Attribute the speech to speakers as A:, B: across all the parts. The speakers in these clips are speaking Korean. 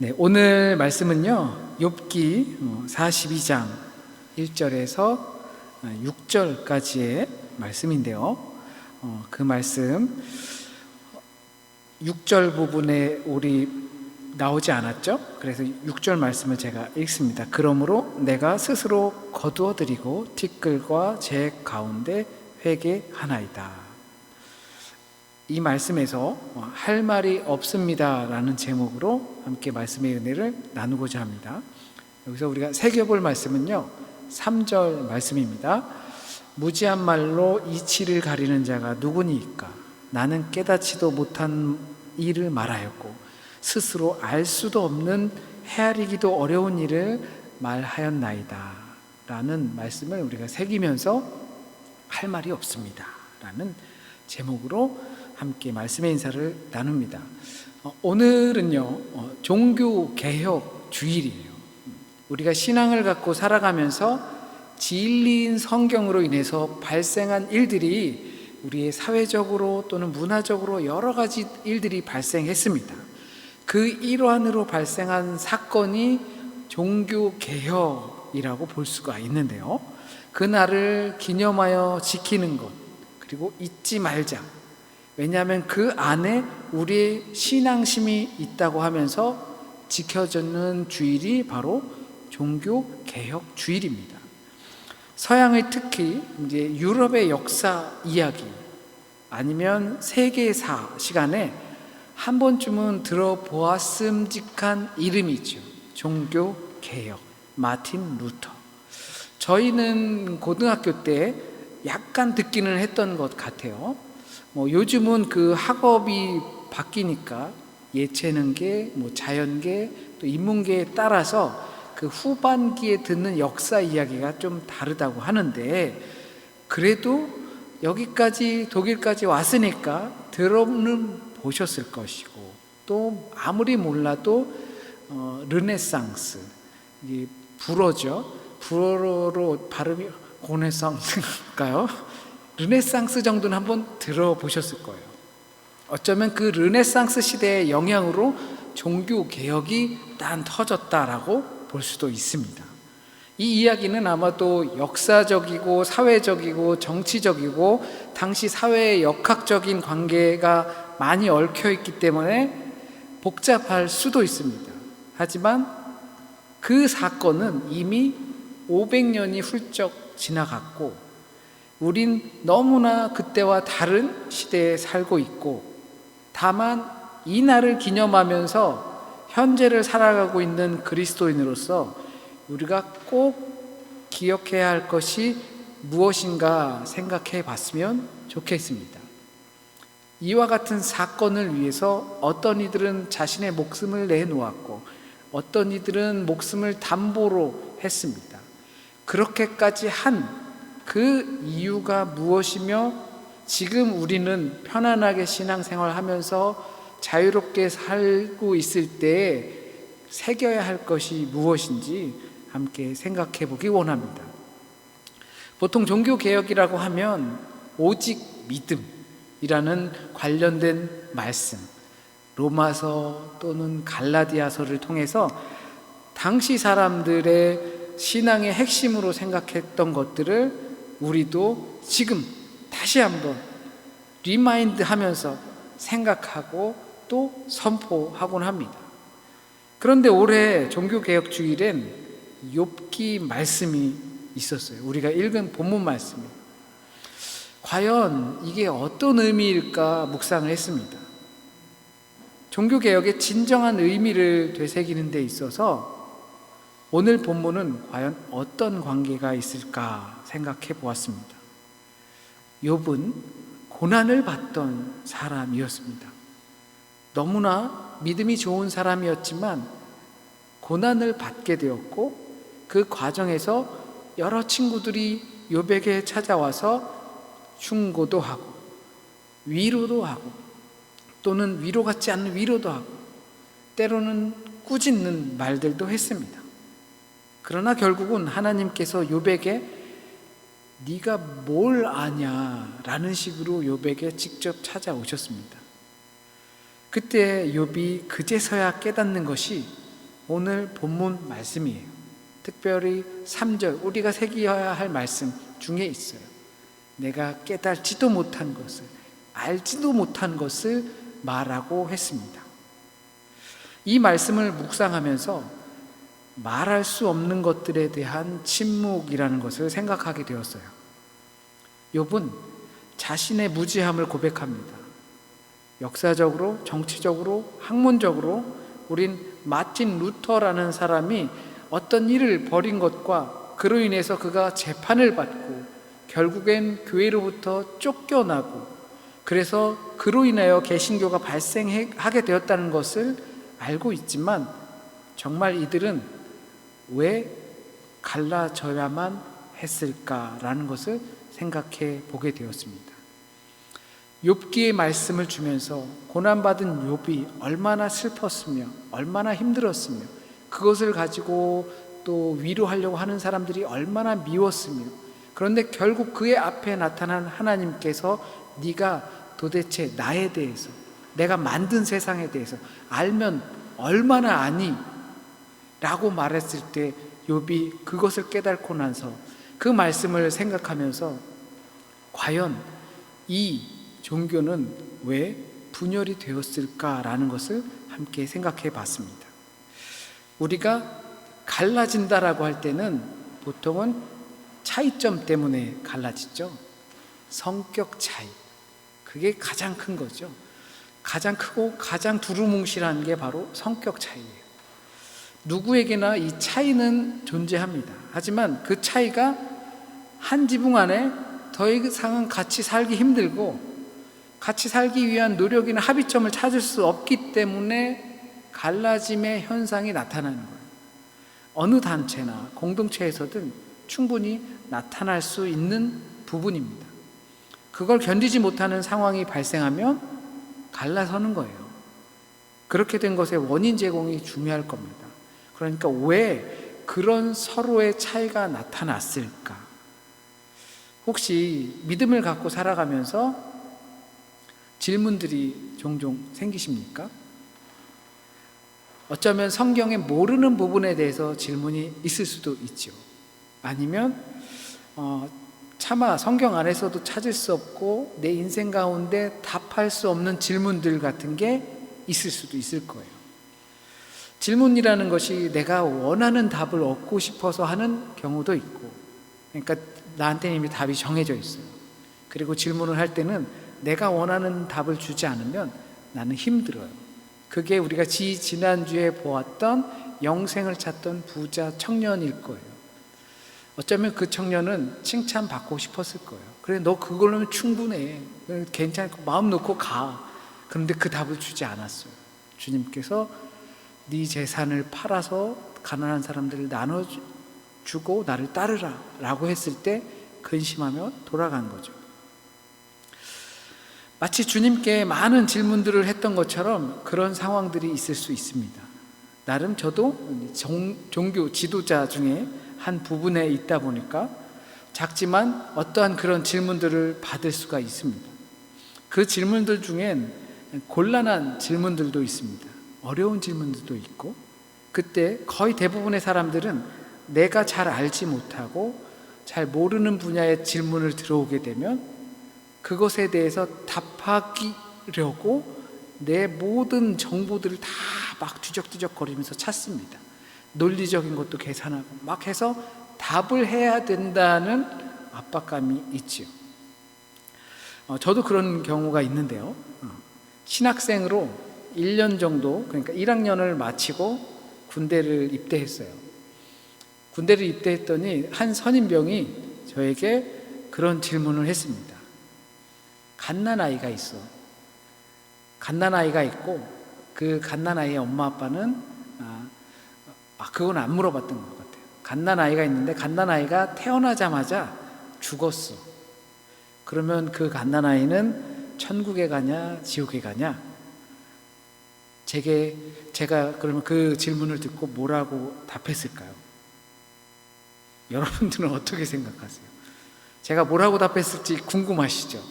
A: 네, 오늘 말씀은요, 욥기 42장 1절에서 6절까지의 말씀인데요. 그 말씀 6절 부분에 우리 나오지 않았죠? 그래서 6절 말씀을 제가 읽습니다. 그러므로 내가 스스로 거두어드리고 티끌과 제 가운데 회개하나이다. 이 말씀에서 할 말이 없습니다 라는 제목으로 함께 말씀의 은혜를 나누고자 합니다. 여기서 우리가 새겨볼 말씀은요, 3절 말씀입니다. 무지한 말로 이치를 가리는 자가 누구니이까? 나는 깨닫지도 못한 일을 말하였고 스스로 알 수도 없는 헤아리기도 어려운 일을 말하였나이다 라는 말씀을 우리가 새기면서 할 말이 없습니다 라는 제목으로 함께 말씀의 인사를 나눕니다. 오늘은요, 종교개혁 주일이에요. 우리가 신앙을 갖고 살아가면서 진리인 성경으로 인해서 발생한 일들이 우리의 사회적으로 또는 문화적으로 여러 가지 일들이 발생했습니다. 그 일환으로 발생한 사건이 종교개혁이라고 볼 수가 있는데요. 그날을 기념하여 지키는 것, 그리고 잊지 말자. 왜냐하면 그 안에 우리의 신앙심이 있다고 하면서 지켜지는 주일이 바로 종교개혁 주일입니다. 서양의 특히 이제 유럽의 역사 이야기 아니면 세계사 시간에 한 번쯤은 들어보았음직한 이름이죠. 종교개혁, 마틴 루터. 저희는 고등학교 때 약간 듣기는 했던 것 같아요. 요즘은 그 학업이 바뀌니까 예체능계, 자연계, 또 인문계에 따라서 그 후반기에 듣는 역사 이야기가 좀 다르다고 하는데, 그래도 여기까지 독일까지 왔으니까 들어는 보셨을 것이고, 또 아무리 몰라도 르네상스, 이게 불어죠. 불어로 발음이 고네상스인가요? 르네상스 정도는 한번 들어보셨을 거예요. 어쩌면 그 르네상스 시대의 영향으로 종교개혁이 단 터졌다라고 볼 수도 있습니다. 이 이야기는 아마도 역사적이고 사회적이고 정치적이고 당시 사회의 역학적인 관계가 많이 얽혀있기 때문에 복잡할 수도 있습니다. 하지만 그 사건은 이미 500년이 훌쩍 지나갔고 우린 너무나 그때와 다른 시대에 살고 있고, 다만 이 날을 기념하면서 현재를 살아가고 있는 그리스도인으로서 우리가 꼭 기억해야 할 것이 무엇인가 생각해 봤으면 좋겠습니다. 이와 같은 사건을 위해서 어떤 이들은 자신의 목숨을 내놓았고 어떤 이들은 목숨을 담보로 했습니다. 그렇게까지 한 그 이유가 무엇이며 지금 우리는 편안하게 신앙생활 하면서 자유롭게 살고 있을 때 새겨야 할 것이 무엇인지 함께 생각해 보기 원합니다. 보통 종교개혁이라고 하면 오직 믿음이라는 관련된 말씀, 로마서 또는 갈라디아서를 통해서 당시 사람들의 신앙의 핵심으로 생각했던 것들을 우리도 지금 다시 한번 리마인드 하면서 생각하고 또 선포하곤 합니다. 그런데 올해 종교개혁 주일엔 욥기 말씀이 있었어요. 우리가 읽은 본문 말씀이. 과연 이게 어떤 의미일까 묵상을 했습니다. 종교개혁의 진정한 의미를 되새기는 데 있어서 오늘 본문은 과연 어떤 관계가 있을까 생각해 보았습니다. 욥은 고난을 받던 사람이었습니다. 너무나 믿음이 좋은 사람이었지만 고난을 받게 되었고 그 과정에서 여러 친구들이 욥에게 찾아와서 충고도 하고 위로도 하고 또는 위로 같지 않은 위로도 하고 때로는 꾸짖는 말들도 했습니다. 그러나 결국은 하나님께서 욥에게 네가 뭘 아냐라는 식으로 욥에게 직접 찾아오셨습니다. 그때 욥이 그제서야 깨닫는 것이 오늘 본문 말씀이에요. 특별히 3절 우리가 새겨야 할 말씀 중에 있어요. 내가 깨달지도 못한 것을, 알지도 못한 것을 말하고 했습니다. 이 말씀을 묵상하면서 말할 수 없는 것들에 대한 침묵이라는 것을 생각하게 되었어요. 욥은 자신의 무지함을 고백합니다. 역사적으로, 정치적으로, 학문적으로 우린 마틴 루터라는 사람이 어떤 일을 벌인 것과 그로 인해서 그가 재판을 받고 결국엔 교회로부터 쫓겨나고 그래서 그로 인하여 개신교가 발생하게 되었다는 것을 알고 있지만 정말 이들은 왜 갈라져야만 했을까라는 것을 생각해 보게 되었습니다. 욥기의 말씀을 주면서 고난받은 욥이 얼마나 슬펐으며 얼마나 힘들었으며 그것을 가지고 또 위로하려고 하는 사람들이 얼마나 미웠으며 그런데 결국 그의 앞에 나타난 하나님께서 네가 도대체 나에 대해서 내가 만든 세상에 대해서 알면 얼마나 아니? 라고 말했을 때 욥이 그것을 깨닫고 나서 그 말씀을 생각하면서 과연 이 종교는 왜 분열이 되었을까라는 것을 함께 생각해 봤습니다. 우리가 갈라진다라고 할 때는 보통은 차이점 때문에 갈라지죠. 성격 차이. 그게 가장 큰 거죠. 가장 크고 가장 두루뭉실한 게 바로 성격 차이예요. 누구에게나 이 차이는 존재합니다. 하지만 그 차이가 한 지붕 안에 더 이상은 같이 살기 힘들고 같이 살기 위한 노력이나 합의점을 찾을 수 없기 때문에 갈라짐의 현상이 나타나는 거예요. 어느 단체나 공동체에서든 충분히 나타날 수 있는 부분입니다. 그걸 견디지 못하는 상황이 발생하면 갈라서는 거예요. 그렇게 된 것의 원인 제공이 중요할 겁니다. 그러니까 왜 그런 서로의 차이가 나타났을까? 혹시 믿음을 갖고 살아가면서 질문들이 종종 생기십니까? 어쩌면 성경에 모르는 부분에 대해서 질문이 있을 수도 있죠. 아니면 차마 성경 안에서도 찾을 수 없고 내 인생 가운데 답할 수 없는 질문들 같은 게 있을 수도 있을 거예요. 질문이라는 것이 내가 원하는 답을 얻고 싶어서 하는 경우도 있고, 그러니까 나한테는 이미 답이 정해져 있어요. 그리고 질문을 할 때는 내가 원하는 답을 주지 않으면 나는 힘들어요. 그게 우리가 지난주에 보았던 영생을 찾던 부자 청년일 거예요. 어쩌면 그 청년은 칭찬받고 싶었을 거예요. 그래, 너 그걸로는 충분해. 괜찮고 마음 놓고 가. 그런데 그 답을 주지 않았어요. 주님께서 네 재산을 팔아서 가난한 사람들을 나눠주고 나를 따르라 라고 했을 때 근심하며 돌아간 거죠. 마치 주님께 많은 질문들을 했던 것처럼 그런 상황들이 있을 수 있습니다. 나름 저도 종교 지도자 중에 한 부분에 있다 보니까 작지만 어떠한 그런 질문들을 받을 수가 있습니다. 그 질문들 중엔 곤란한 질문들도 있습니다. 어려운 질문들도 있고, 그때 거의 대부분의 사람들은 내가 잘 알지 못하고 잘 모르는 분야의 질문을 들어오게 되면 그것에 대해서 답하려고 내 모든 정보들을 다 막 뒤적뒤적 거리면서 찾습니다. 논리적인 것도 계산하고 막 해서 답을 해야 된다는 압박감이 있지요. 저도 그런 경우가 있는데요. 신학생으로 1년 정도, 그러니까 1학년을 마치고 군대를 입대했어요. 군대를 입대했더니 한 선임병이 저에게 그런 질문을 했습니다. 갓난아이가 있어. 갓난아이가 있고 그 갓난아이의 엄마 아빠는 그건 안 물어봤던 것 같아요. 갓난아이가 있는데 갓난아이가 태어나자마자 죽었어. 그러면 그 갓난아이는 천국에 가냐 지옥에 가냐? 제가 그러면 그 질문을 듣고 뭐라고 답했을까요? 여러분들은 어떻게 생각하세요? 제가 뭐라고 답했을지 궁금하시죠?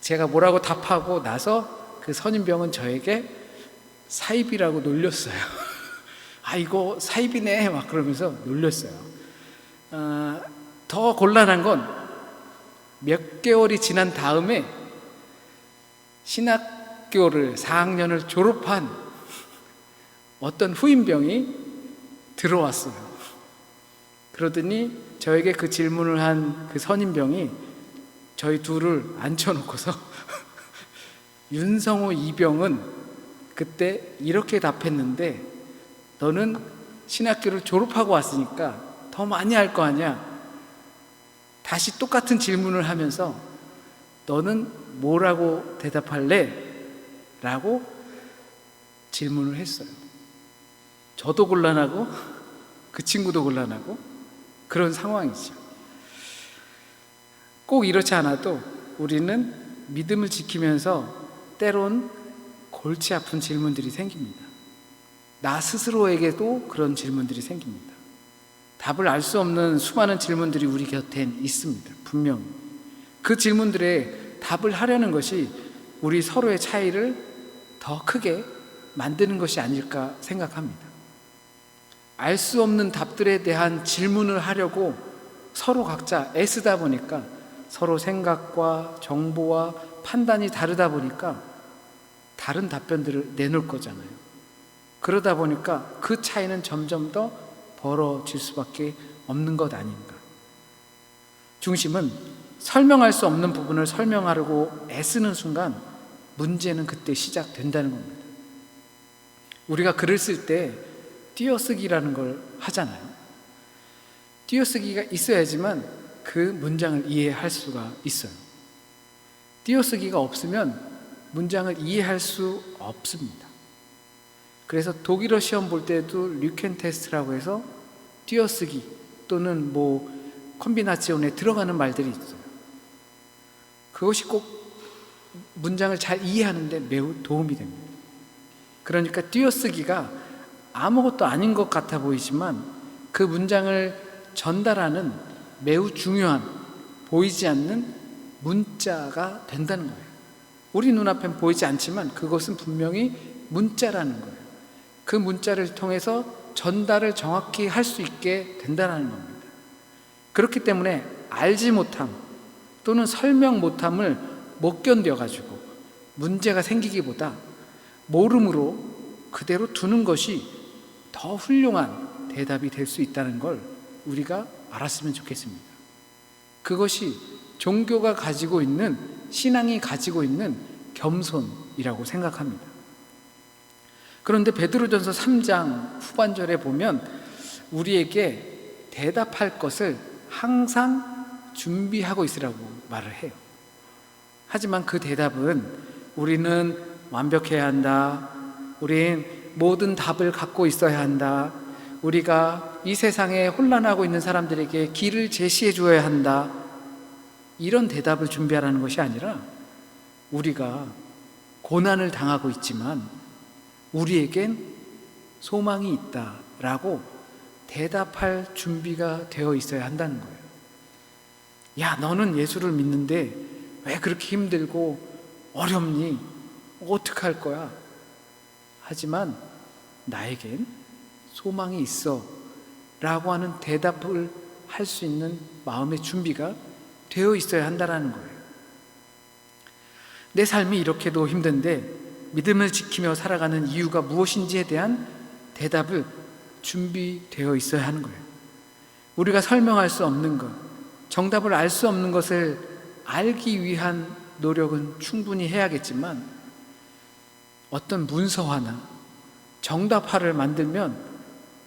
A: 제가 뭐라고 답하고 나서 그 선임병은 저에게 사입이라고 놀렸어요. 아, 이거 사입이네 막 그러면서 놀렸어요. 더 곤란한 건 몇 개월이 지난 다음에 신학교를 4학년을 졸업한 어떤 후임병이 들어왔어요. 그러더니 저에게 그 질문을 한 그 선임병이 저희 둘을 앉혀놓고서 윤성호 이병은 그때 이렇게 답했는데 너는 신학교를 졸업하고 왔으니까 더 많이 알 거 아니야. 다시 똑같은 질문을 하면서 너는 뭐라고 대답할래? 라고 질문을 했어요. 저도 곤란하고 그 친구도 곤란하고 그런 상황이죠. 꼭 이렇지 않아도 우리는 믿음을 지키면서 때론 골치 아픈 질문들이 생깁니다. 나 스스로에게도 그런 질문들이 생깁니다. 답을 알 수 없는 수많은 질문들이 우리 곁엔 있습니다. 분명히. 그 질문들에 답을 하려는 것이 우리 서로의 차이를 더 크게 만드는 것이 아닐까 생각합니다. 알 수 없는 답들에 대한 질문을 하려고 서로 각자 애쓰다 보니까 서로 생각과 정보와 판단이 다르다 보니까 다른 답변들을 내놓을 거잖아요. 그러다 보니까 그 차이는 점점 더 벌어질 수밖에 없는 것 아닌가. 중심은 설명할 수 없는 부분을 설명하려고 애쓰는 순간 문제는 그때 시작된다는 겁니다. 우리가 글을 쓸 때 띄어쓰기라는 걸 하잖아요. 띄어쓰기가 있어야지만 그 문장을 이해할 수가 있어요. 띄어쓰기가 없으면 문장을 이해할 수 없습니다. 그래서 독일어 시험 볼 때도 류켄 테스트라고 해서 띄어쓰기 또는 콤비나치온에 들어가는 말들이 있어요. 그것이 꼭 문장을 잘 이해하는데 매우 도움이 됩니다. 그러니까 띄어쓰기가 아무것도 아닌 것 같아 보이지만 그 문장을 전달하는 매우 중요한 보이지 않는 문자가 된다는 거예요. 우리 눈앞엔 보이지 않지만 그것은 분명히 문자라는 거예요. 그 문자를 통해서 전달을 정확히 할 수 있게 된다는 겁니다. 그렇기 때문에 알지 못함 또는 설명 못함을 못 견뎌가지고 문제가 생기기보다 모름으로 그대로 두는 것이 더 훌륭한 대답이 될 수 있다는 걸 우리가 알았으면 좋겠습니다. 그것이 종교가 가지고 있는, 신앙이 가지고 있는 겸손이라고 생각합니다. 그런데 베드로전서 3장 후반절에 보면 우리에게 대답할 것을 항상 준비하고 있으라고 말을 해요. 하지만 그 대답은 우리는 완벽해야 한다. 우린 모든 답을 갖고 있어야 한다. 우리가 이 세상에 혼란하고 있는 사람들에게 길을 제시해 주어야 한다. 이런 대답을 준비하라는 것이 아니라 우리가 고난을 당하고 있지만 우리에겐 소망이 있다라고 대답할 준비가 되어 있어야 한다는 거예요. 야, 너는 예수를 믿는데 왜 그렇게 힘들고 어렵니? 어떡할 거야? 하지만 나에겐 소망이 있어 라고 하는 대답을 할 수 있는 마음의 준비가 되어 있어야 한다는 거예요. 내 삶이 이렇게도 힘든데 믿음을 지키며 살아가는 이유가 무엇인지에 대한 대답을 준비되어 있어야 하는 거예요. 우리가 설명할 수 없는 것, 정답을 알 수 없는 것을 알기 위한 노력은 충분히 해야겠지만 어떤 문서화나 정답화를 만들면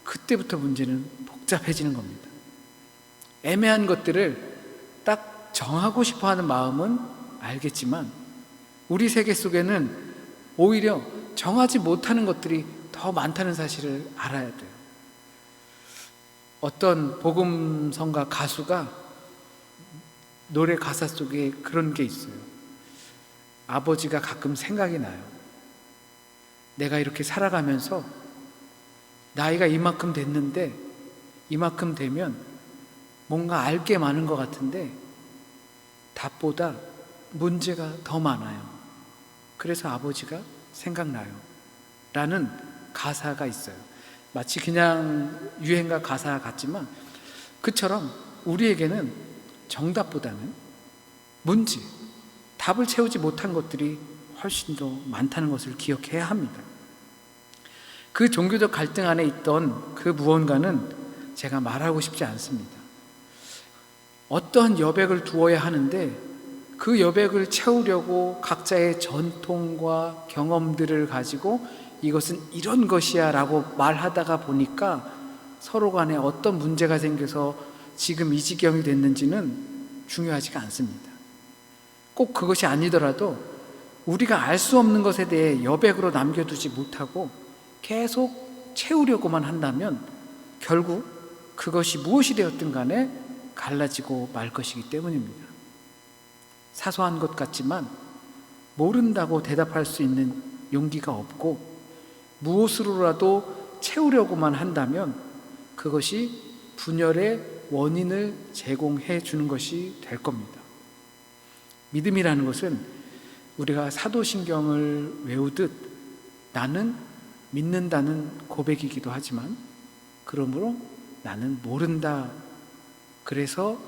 A: 그때부터 문제는 복잡해지는 겁니다. 애매한 것들을 딱 정하고 싶어 하는 마음은 알겠지만 우리 세계 속에는 오히려 정하지 못하는 것들이 더 많다는 사실을 알아야 돼요. 어떤 복음성가 가수가 노래 가사 속에 그런 게 있어요. 아버지가 가끔 생각이 나요. 내가 이렇게 살아가면서 나이가 이만큼 됐는데 이만큼 되면 뭔가 알 게 많은 것 같은데 답보다 문제가 더 많아요. 그래서 아버지가 생각나요. 라는 가사가 있어요. 마치 그냥 유행가 가사 같지만 그처럼 우리에게는 정답보다는 문제, 답을 채우지 못한 것들이 훨씬 더 많다는 것을 기억해야 합니다. 그 종교적 갈등 안에 있던 그 무언가는 제가 말하고 싶지 않습니다. 어떠한 여백을 두어야 하는데 그 여백을 채우려고 각자의 전통과 경험들을 가지고 이것은 이런 것이야 라고 말하다가 보니까 서로 간에 어떤 문제가 생겨서 지금 이 지경이 됐는지는 중요하지가 않습니다. 꼭 그것이 아니더라도 우리가 알 수 없는 것에 대해 여백으로 남겨두지 못하고 계속 채우려고만 한다면 결국 그것이 무엇이 되었든 간에 갈라지고 말 것이기 때문입니다. 사소한 것 같지만 모른다고 대답할 수 있는 용기가 없고 무엇으로라도 채우려고만 한다면 그것이 분열의 원인을 제공해 주는 것이 될 겁니다. 믿음이라는 것은 우리가 사도신경을 외우듯 나는 믿는다는 고백이기도 하지만 그러므로 나는 모른다, 그래서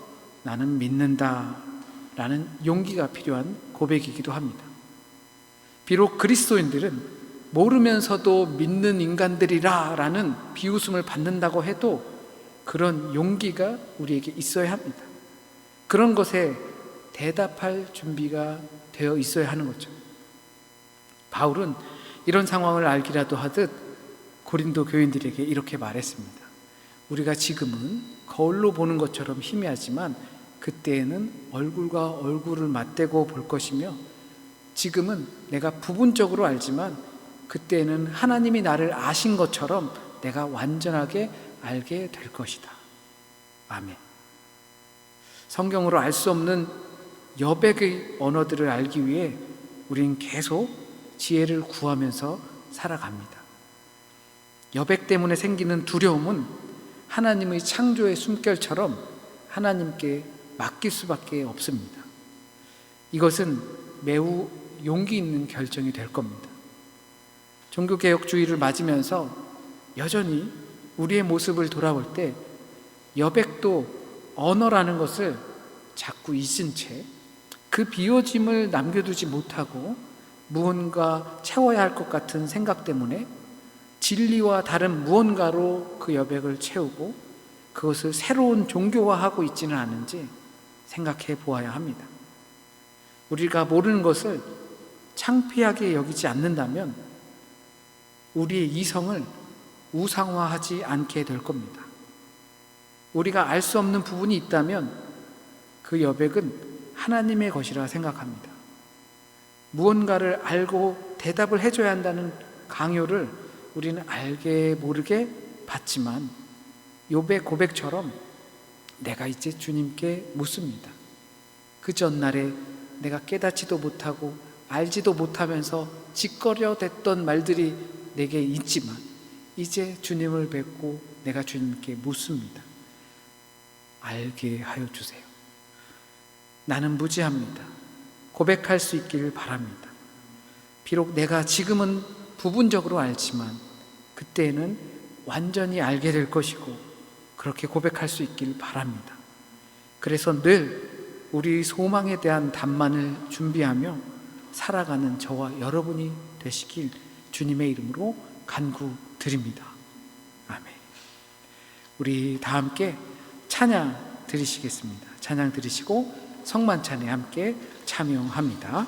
A: 나는 믿는다 라는 용기가 필요한 고백이기도 합니다. 비록 그리스도인들은 모르면서도 믿는 인간들이라 라는 비웃음을 받는다고 해도 그런 용기가 우리에게 있어야 합니다. 그런 것에 대답할 준비가 되어 있어야 하는 거죠. 바울은 이런 상황을 알기라도 하듯 고린도 교인들에게 이렇게 말했습니다. 우리가 지금은 거울로 보는 것처럼 희미하지만 그때에는 얼굴과 얼굴을 맞대고 볼 것이며 지금은 내가 부분적으로 알지만 그때에는 하나님이 나를 아신 것처럼 내가 완전하게 알게 될 것이다. 아멘. 성경으로 알 수 없는 여백의 언어들을 알기 위해 우린 계속 지혜를 구하면서 살아갑니다. 여백 때문에 생기는 두려움은 하나님의 창조의 숨결처럼 하나님께 맡길 수밖에 없습니다. 이것은 매우 용기 있는 결정이 될 겁니다. 종교개혁주의를 맞으면서 여전히 우리의 모습을 돌아볼 때 여백도 언어라는 것을 자꾸 잊은 채 그 비워짐을 남겨두지 못하고 무언가 채워야 할 것 같은 생각 때문에 진리와 다른 무언가로 그 여백을 채우고 그것을 새로운 종교화하고 있지는 않은지 생각해 보아야 합니다. 우리가 모르는 것을 창피하게 여기지 않는다면 우리의 이성을 우상화하지 않게 될 겁니다. 우리가 알 수 없는 부분이 있다면 그 여백은 하나님의 것이라 생각합니다. 무언가를 알고 대답을 해줘야 한다는 강요를 우리는 알게 모르게 받지만 욥의 고백처럼 내가 이제 주님께 묻습니다. 그 전날에 내가 깨닫지도 못하고 알지도 못하면서 짓거려댔던 말들이 내게 있지만 이제 주님을 뵙고 내가 주님께 묻습니다. 알게 하여 주세요. 나는 무지합니다. 고백할 수 있기를 바랍니다. 비록 내가 지금은 부분적으로 알지만 그때는 완전히 알게 될 것이고 그렇게 고백할 수 있기를 바랍니다. 그래서 늘 우리 소망에 대한 답만을 준비하며 살아가는 저와 여러분이 되시길 주님의 이름으로 간구드립니다. 아멘. 우리 다 함께 찬양 드리시겠습니다. 찬양 드리시고 성만찬에 함께 참여합니다.